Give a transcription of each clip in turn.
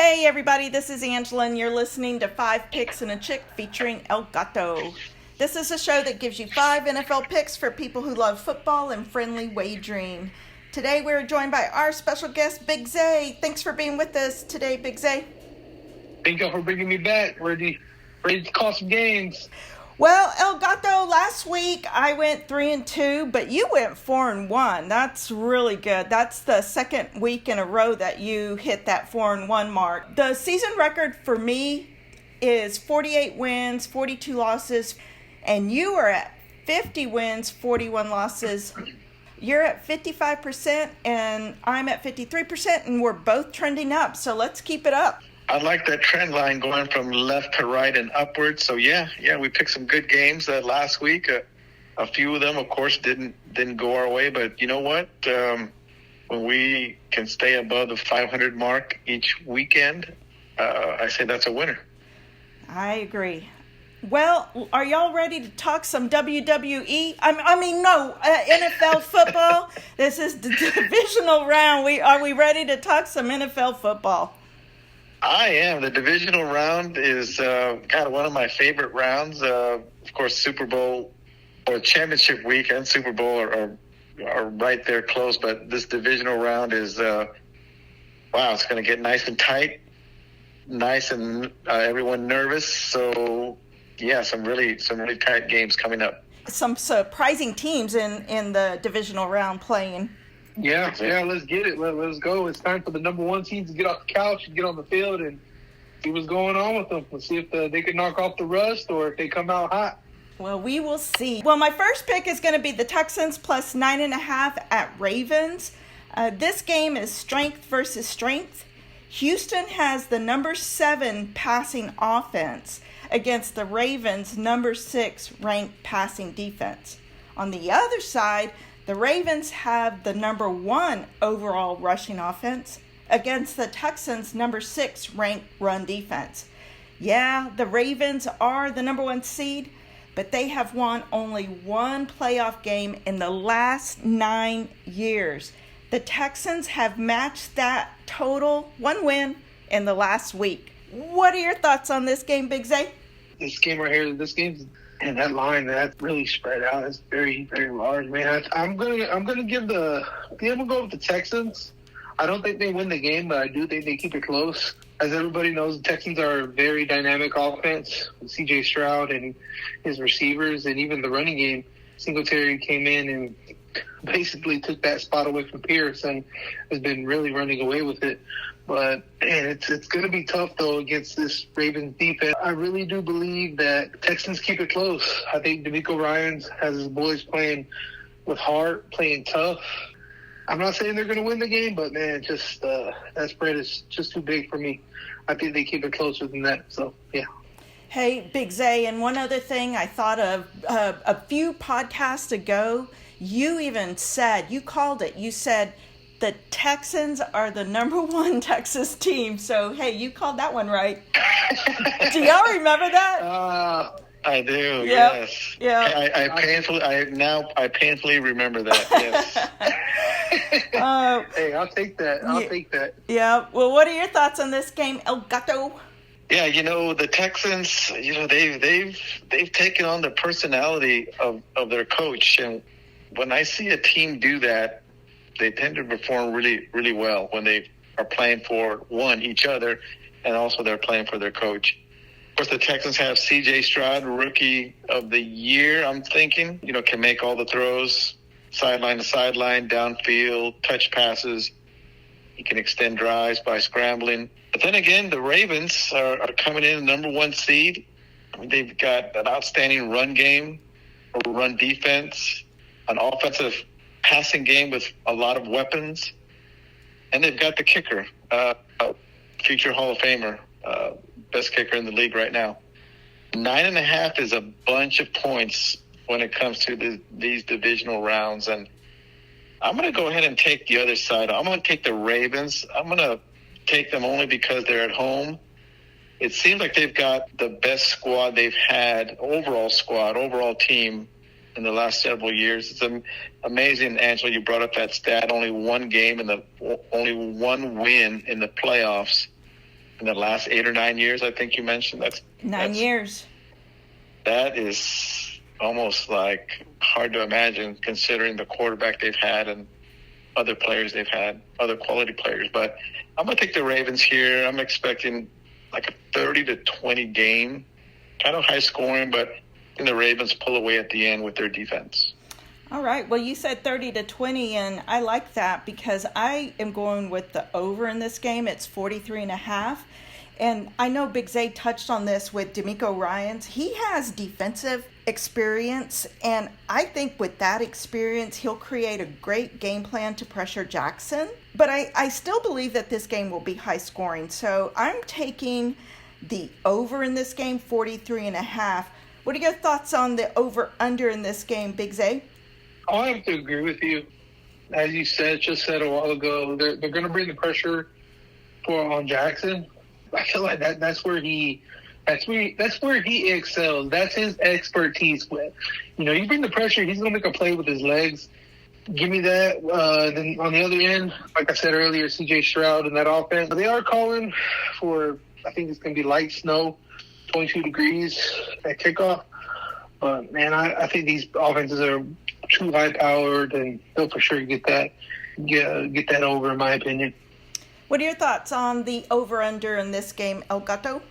Hey everybody, this is Angela and you're listening to 5 Picks and a Chick featuring El Gato. This is a show that gives you 5 NFL picks for people who love football and friendly wagering. Today we're joined by our special guest, Big Zay. Thanks for being with us today, Big Zay. Thank you for bringing me back. Ready to call some games. Well, El Gato, last week I went 3-2, but you went 4-1. That's really good. That's the second week in a row that you hit that 4-1 mark. The season record for me is 48 wins, 42 losses, and you are at 50 wins, 41 losses. You're at 55% and I'm at 53%, and we're both trending up, so let's keep it up. I like that trend line going from left to right and upward. So yeah, we picked some good games last week. A few of them, of course, didn't go our way. But you know what? When we can stay above the 500 mark each weekend, I say that's a winner. I agree. Well, are y'all ready to talk some WWE? NFL football. This is the divisional round. Are we ready to talk some NFL football? I am. The divisional round is kind of one of my favorite rounds. Of course, Super Bowl or championship week and Super Bowl are right there close. But this divisional round is, it's going to get nice and tight, nice and everyone nervous. So, yeah, some really tight games coming up. Some surprising teams in the divisional round playing. Yeah, let's get it. Let's go. It's time for the number one teams to get off the couch and get on the field and see what's going on with them. Let's see if they can knock off the rust or if they come out hot. Well, we will see. Well, my first pick is going to be the Texans plus 9.5 at Ravens. This game is strength versus strength. Houston has the number 7 passing offense against the Ravens' number 6 ranked passing defense. On the other side, the Ravens have the number 1 overall rushing offense against the Texans' number 6 ranked run defense. Yeah, the Ravens are the number 1 seed, but they have won only one playoff game in the last 9 years. The Texans have matched that total 1 win in the last week. What are your thoughts on this game, Big Zay? This game right here, and that line that really spread out is very, very large, man. I'm gonna go with the Texans. I don't think they win the game, but I do think they keep it close. As everybody knows, the Texans are a very dynamic offense with C.J. Stroud and his receivers, and even the running game. Singletary came in and basically took that spot away from Pierce and has been really running away with it. But, man, it's going to be tough, though, against this Ravens defense. I really do believe that Texans keep it close. I think DeMeco Ryans has his boys playing with heart, playing tough. I'm not saying they're going to win the game, but, man, just that spread is just too big for me. I think they keep it closer than that. So, yeah. Hey, Big Zay, and one other thing I thought of a few podcasts ago, you called it. You said the Texans are the number 1 Texas team. So, hey, you called that one right. Do y'all remember that? I do, yep. Yes. Yeah. I painfully remember that, yes. Hey, I'll take that. I'll take that. Yeah. Well, what are your thoughts on this game, El Gato? Yeah, the Texans, they've taken on the personality of their coach. And when I see a team do that, they tend to perform really, really well when they are playing for, one, each other, and also they're playing for their coach. Of course, the Texans have C.J. Stroud, Rookie of the Year, I'm thinking. Can make all the throws, sideline to sideline, downfield, touch passes. He can extend drives by scrambling. But then again, the Ravens are coming in number 1 seed. They've got an outstanding run game, or run defense, an offensive passing game with a lot of weapons, and they've got the kicker, future Hall of Famer, best kicker in the league right now. 9.5 is a bunch of points when it comes to these divisional rounds, and I'm going to go ahead and take the other side. I'm going to take the Ravens. I'm going to take them only because they're at home. It seems like they've got the best squad they've had, overall team in the last several years. It's amazing, Angela, you brought up that stat, only one game and only one win in the playoffs in the last 8 or 9 years, I think you mentioned. That's 9 years. That is almost like hard to imagine considering the quarterback they've had and other players they've had, other quality players. But I'm going to take the Ravens here. I'm expecting like a 30-20 game, kind of high scoring, but I think the Ravens pull away at the end with their defense. All right. Well, you said 30-20, and I like that because I am going with the over in this game. It's 43.5. And I know Big Zay touched on this with DeMeco Ryans. He has defensive experience, and I think with that experience, he'll create a great game plan to pressure Jackson. But I still believe that this game will be high scoring. So I'm taking the over in this game, 43.5. What are your thoughts on the over-under in this game, Big Zay? I have to agree with you. As you just said a while ago, they're going to bring the pressure on Jackson. I feel like that's where he excels. That's his expertise with. You bring the pressure, he's going to make a play with his legs. Give me that. Then on the other end, like I said earlier, C.J. Stroud and that offense. They are calling for, I think it's going to be light snow, 22 degrees at kickoff. But, man, I think these offenses are too high-powered, and they'll for sure get that over, in my opinion. What are your thoughts on the over-under in this game, El Gato?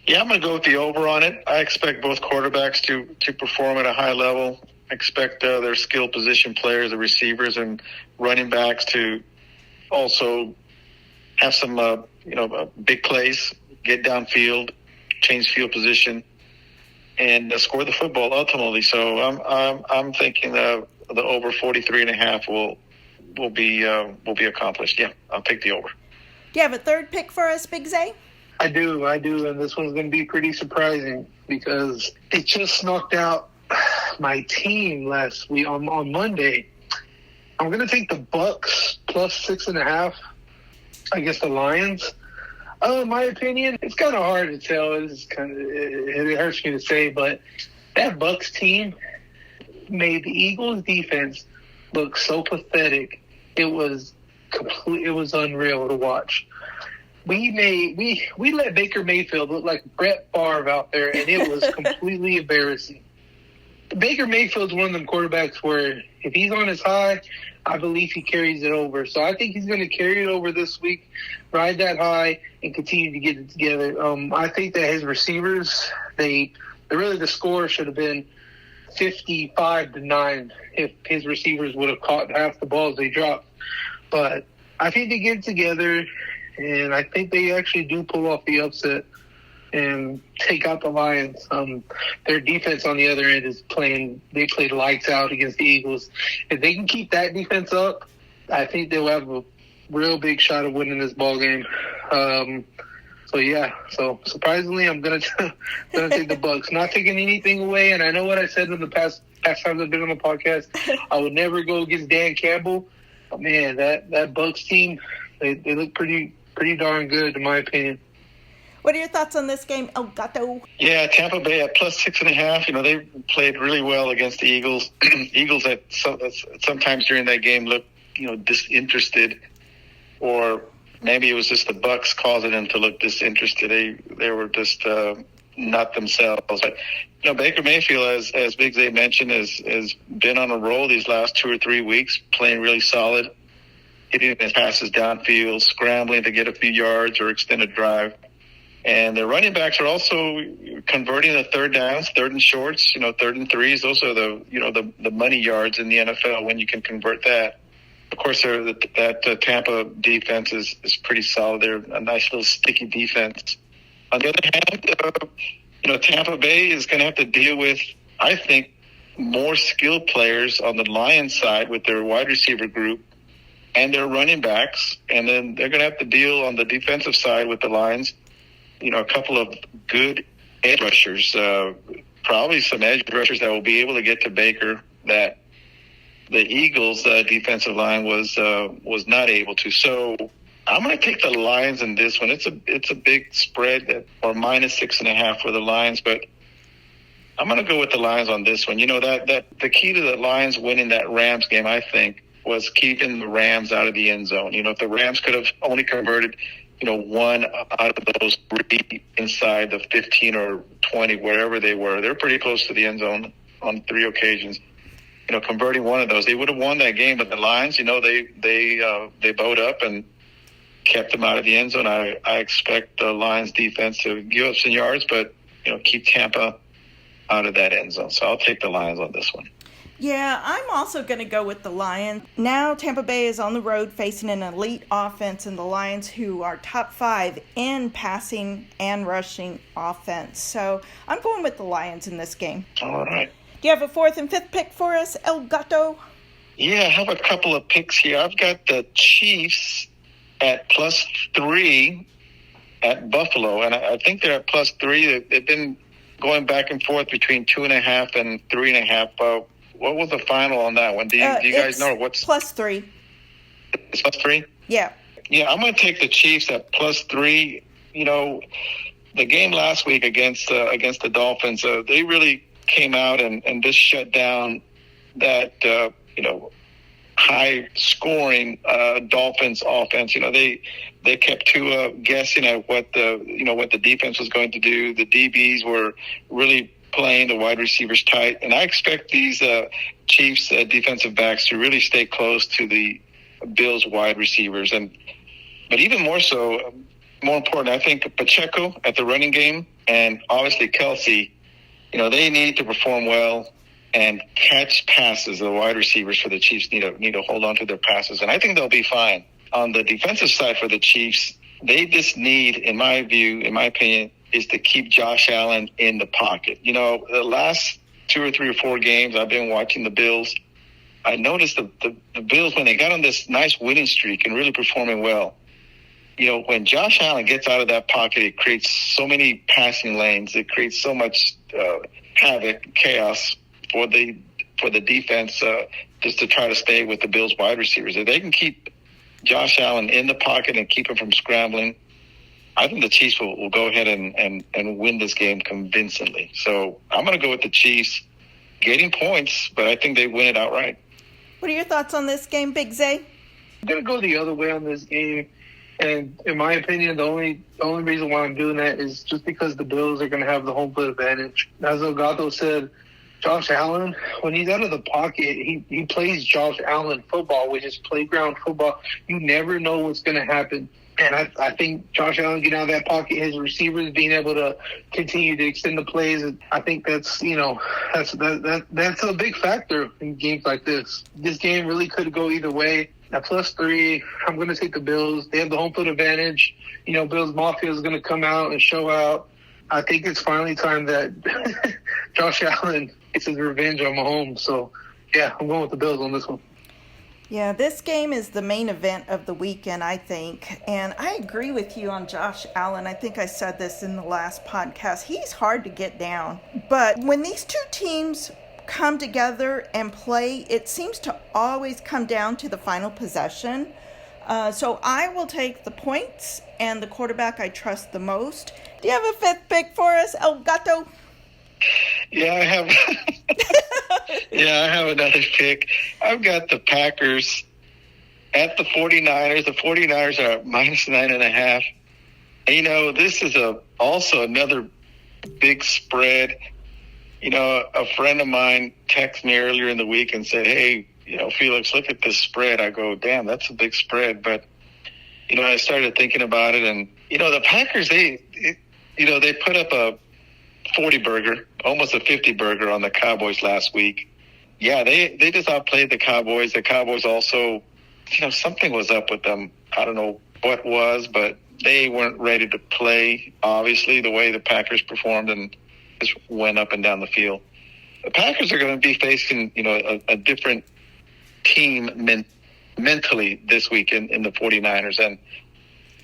Yeah, I'm going to go with the over on it. I expect both quarterbacks to perform at a high level. I expect their skill position players, the receivers and running backs, to also have some big plays, get downfield, change field position, and score the football ultimately. So I'm thinking the over 43.5 will be accomplished. Yeah, I'll take the over. Do you have a third pick for us, Big Zay? I do, and this one's going to be pretty surprising because it just knocked out my team last week on Monday. I'm going to take the Bucks plus 6.5 against the Lions. In my opinion, it's kind of hard to tell. It hurts me to say, but that Bucks team made the Eagles defense look so pathetic. It was unreal to watch. We let Baker Mayfield look like Brett Favre out there, and it was completely embarrassing. Baker Mayfield's one of them quarterbacks where if he's on his high, I believe he carries it over. So I think he's going to carry it over this week, ride that high, and continue to get it together. I think that his receivers, the score should have been 55-9 if his receivers would have caught half the balls they dropped. But I think they get it together, and I think they actually do pull off the upset and take out the Lions. Their defense on the other end they played lights out against the Eagles. If they can keep that defense up, I think they'll have a real big shot of winning this ball game. So surprisingly, I'm gonna take the Bucks. Not taking anything away, and I know what I said in the past times I've been on the podcast. I would never go against Dan Campbell. But man, that Bucks team, they look pretty darn good in my opinion. What are your thoughts on this game, El Gato? Yeah, Tampa Bay at plus 6.5. They played really well against the Eagles. Eagles at sometimes during that game looked, disinterested, or maybe it was just the Bucks causing them to look disinterested. They were just not themselves. But Baker Mayfield, as Big Zay mentioned, has been on a roll these last 2 or 3 weeks, playing really solid, hitting his passes downfield, scrambling to get a few yards or extend a drive. And the running backs are also converting the third downs, third and shorts, third and threes. Those are the money yards in the NFL when you can convert that. Of course, that Tampa defense is pretty solid. They're a nice little sticky defense. On the other hand, Tampa Bay is going to have to deal with, I think, more skilled players on the Lions side with their wide receiver group and their running backs. And then they're going to have to deal on the defensive side with the Lions. A couple of good edge rushers, probably some edge rushers that will be able to get to Baker that the Eagles' defensive line was not able to. So I'm going to take the Lions in this one. It's a big spread, or minus 6.5 for the Lions, but I'm going to go with the Lions on this one. That the key to the Lions winning that Rams game, I think, was keeping the Rams out of the end zone. If the Rams could have only converted one out of those three inside the 15 or 20, wherever they were. They're pretty close to the end zone on 3 occasions. Converting one of those, they would have won that game. But the Lions, they bowed up and kept them out of the end zone. I expect the Lions defense to give up some yards, but keep Tampa out of that end zone. So I'll take the Lions on this one. Yeah, I'm also going to go with the Lions. Now Tampa Bay is on the road facing an elite offense and the Lions, who are top 5 in passing and rushing offense. So I'm going with the Lions in this game. All right. Do you have a 4th and 5th pick for us, El Gato? Yeah, I have a couple of picks here. I've got the Chiefs at +3 at Buffalo, and I think they're at +3. They've been going back and forth between 2.5 and 3.5. What was the final on that one? Do you guys know what's +3? It's +3. Yeah. Yeah, I'm going to take the Chiefs at +3. The game last week against the Dolphins, they really came out and just shut down that high scoring Dolphins offense. They kept Tua guessing at what the defense was going to do. The DBs were really playing the wide receivers tight, and I expect these Chiefs defensive backs to really stay close to the Bills wide receivers. But even more so, more important, I think Pacheco at the running game and obviously Kelsey, they need to perform well and catch passes. The wide receivers for the Chiefs need to hold on to their passes, and I think they'll be fine. On the defensive side for the Chiefs, they just need, in my opinion, is to keep Josh Allen in the pocket. The last 2 or 3 or 4 games I've been watching the Bills, I noticed the Bills, when they got on this nice winning streak and really performing well, when Josh Allen gets out of that pocket, it creates so many passing lanes. It creates so much havoc, chaos for the defense just to try to stay with the Bills wide receivers. If they can keep Josh Allen in the pocket and keep him from scrambling, I think the Chiefs will go ahead and win this game convincingly. So I'm going to go with the Chiefs getting points, but I think they win it outright. What are your thoughts on this game, Big Zay? I'm going to go the other way on this game. And in my opinion, the only reason why I'm doing that is just because the Bills are going to have the home field advantage. As Elgato said, Josh Allen, when he's out of the pocket, he plays Josh Allen football, which is playground football. You never know what's going to happen. And I think Josh Allen getting out of that pocket, his receivers being able to continue to extend the plays, I think that's a big factor in games like this. This game really could go either way. At +3, I'm going to take the Bills. They have the home field advantage. Bills Mafia is going to come out and show out. I think it's finally time that Josh Allen gets his revenge on Mahomes. So, yeah, I'm going with the Bills on this one. Yeah, this game is the main event of the weekend, I think. And I agree with you on Josh Allen. I think I said this in the last podcast. He's hard to get down. But when these two teams come together and play, it seems to always come down to the final possession. So I will take the points and the quarterback I trust the most. Do you have a 5th pick for us, El Gato? Yeah, I have. I have another pick. I've got the Packers at the 49ers. The 49ers are -9.5. And, this is also another big spread. A friend of mine texted me earlier in the week and said, hey, Felix, look at this spread. I go, damn, that's a big spread. But, I started thinking about it. And, the Packers, they put up a 40-burger, almost a 50-burger on the Cowboys last week. Yeah, they just outplayed the Cowboys. The Cowboys also, something was up with them. I don't know what was, but they weren't ready to play, obviously, the way the Packers performed and just went up and down the field. The Packers are going to be facing, a different team mentally this week in the 49ers. And,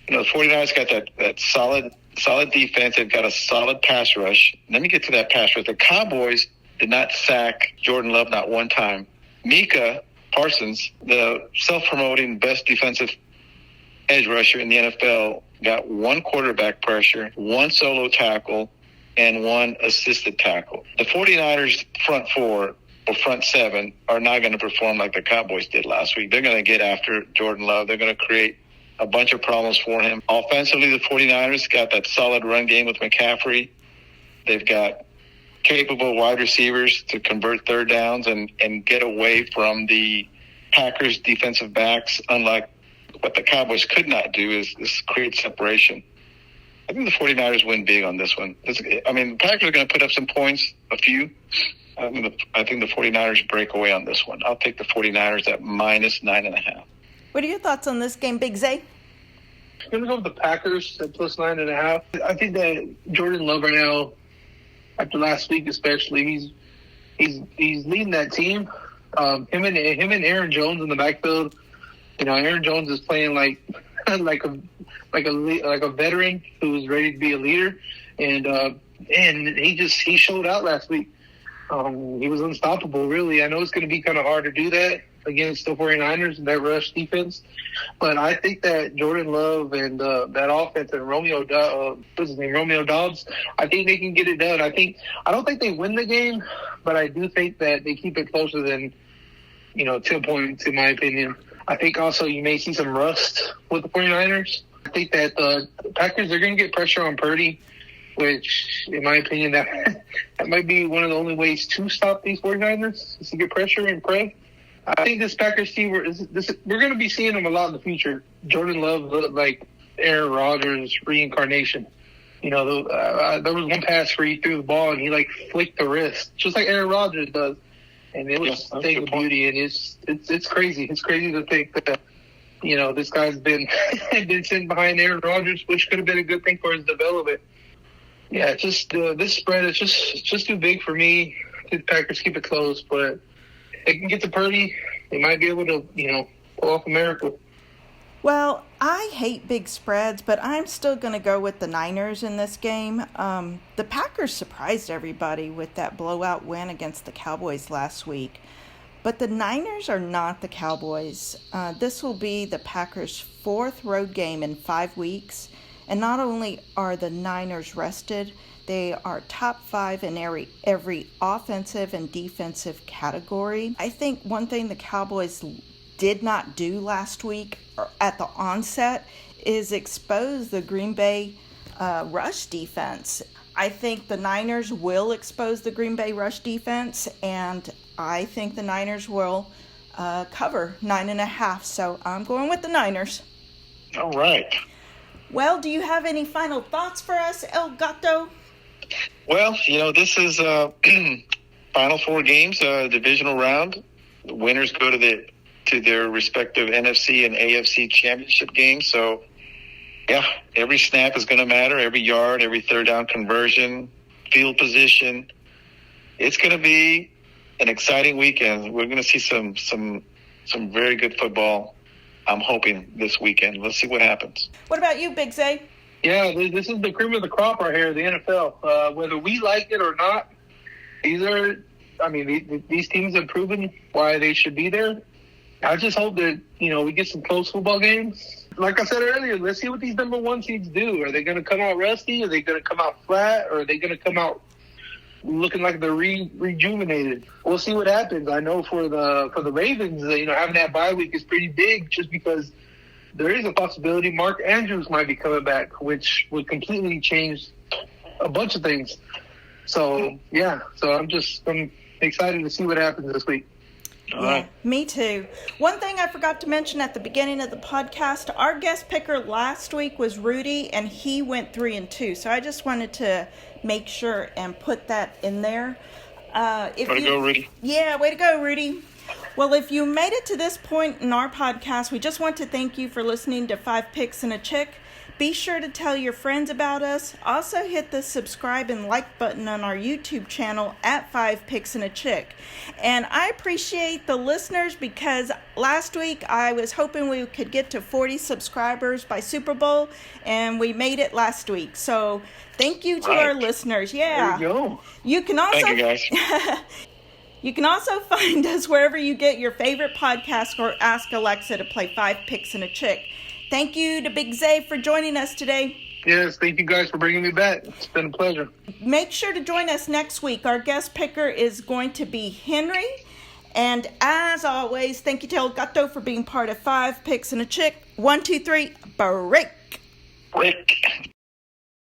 the 49ers got that solid defense. They've got a solid pass rush. Let me get to that pass rush. The Cowboys did not sack Jordan Love not one time. Micah Parsons, the self-promoting best defensive edge rusher in the NFL, got 1 quarterback pressure, 1 solo tackle, and 1 assisted tackle. The 49ers front 4 or front 7 are not going to perform like the Cowboys did last week. They're going to get after Jordan Love. They're going to create a bunch of problems for him. Offensively, the 49ers got that solid run game with McCaffrey. They've got capable wide receivers to convert third downs and get away from the Packers defensive backs, unlike what the Cowboys could not do is create separation. I think the 49ers win big on this one. The Packers are going to put up some points, a few. I think the 49ers break away on this one. I'll take the 49ers at minus 9.5. What are your thoughts on this game, Big Zay? I'm going to go with the Packers at plus 9.5. I think that Jordan Love right now, after last week especially, he's leading that team. Him and Aaron Jones in the backfield. Aaron Jones is playing like a veteran who's ready to be a leader, and he showed out last week. He was unstoppable, really. I know it's going to be kind of hard to do that against the 49ers and that rush defense, but I think that Jordan Love and that offense and Romeo Doubs, I think they can get it done. I don't think they win the game, but I do think that they keep it closer than 10 points, in my opinion. I think also you may see some rust with the 49ers. I think that the Packers are going to get pressure on Purdy, which, in my opinion, that might be one of the only ways to stop these 49ers, is to get pressure and pray. I think this Packers team, we're going to be seeing them a lot in the future. Jordan Love looked like Aaron Rodgers' reincarnation. There was one pass where he threw the ball and he flicked the wrist, just like Aaron Rodgers does. And it was a thing of beauty, and it's crazy. It's crazy to think that this guy's been sitting behind Aaron Rodgers, which could have been a good thing for his development. Yeah, this spread is just too big for me. I think the Packers keep it close, but if they can get to Purdy, they might be able to pull off a miracle. Well, I hate big spreads, but I'm still going to go with the Niners in this game. The Packers surprised everybody with that blowout win against the Cowboys last week. But the Niners are not the Cowboys. This will be the Packers' fourth road game in 5 weeks. And not only are the Niners rested, they are top 5 in every offensive and defensive category. I think one thing the Cowboys did not do last week or at the onset is expose the Green Bay rush defense. I think the Niners will expose the Green Bay rush defense, and I think the Niners will cover 9.5. So I'm going with the Niners. All right. Well, do you have any final thoughts for us, El Gato? Well, this is final 4 games, divisional round. The winners go to their respective NFC and AFC championship games. So, yeah, every snap is going to matter, every yard, every third down conversion, field position. It's going to be an exciting weekend. We're going to see some very good football, I'm hoping, this weekend. Let's see what happens. What about you, Big Zay? Yeah, this is the cream of the crop right here, the NFL. Whether we like it or not, these teams have proven why they should be there. I just hope that, we get some close football games. Like I said earlier, let's see what these number 1 seeds do. Are they going to come out rusty? Are they going to come out flat? Or are they going to come out looking like they're rejuvenated? We'll see what happens. I know for the Ravens, having that bye week is pretty big, just because there is a possibility Mark Andrews might be coming back, which would completely change a bunch of things. So, yeah. So I'm excited to see what happens this week. Yeah, me too. One thing I forgot to mention at the beginning of the podcast, our guest picker last week was Rudy, and he went 3-2. So I just wanted to make sure and put that in there. Way to go, Rudy. Yeah, way to go, Rudy. Well, if you made it to this point in our podcast, we just want to thank you for listening to 5 Picks and a Chick. Be sure to tell your friends about us. Also hit the subscribe and like button on our YouTube channel at 5 Picks and a Chick. And I appreciate the listeners, because last week I was hoping we could get to 40 subscribers by Super Bowl, and we made it last week. So thank you to our listeners. Yeah. There you go. You can also, thank you, guys. You can also find us wherever you get your favorite podcast, or ask Alexa to play 5 Picks and a Chick. Thank you to Big Zay for joining us today. Yes, thank you guys for bringing me back. It's been a pleasure. Make sure to join us next week. Our guest picker is going to be Henry, And as always, thank you to El Gato for being part of 5 Picks and a Chick. 1, 2, 3, break. Break.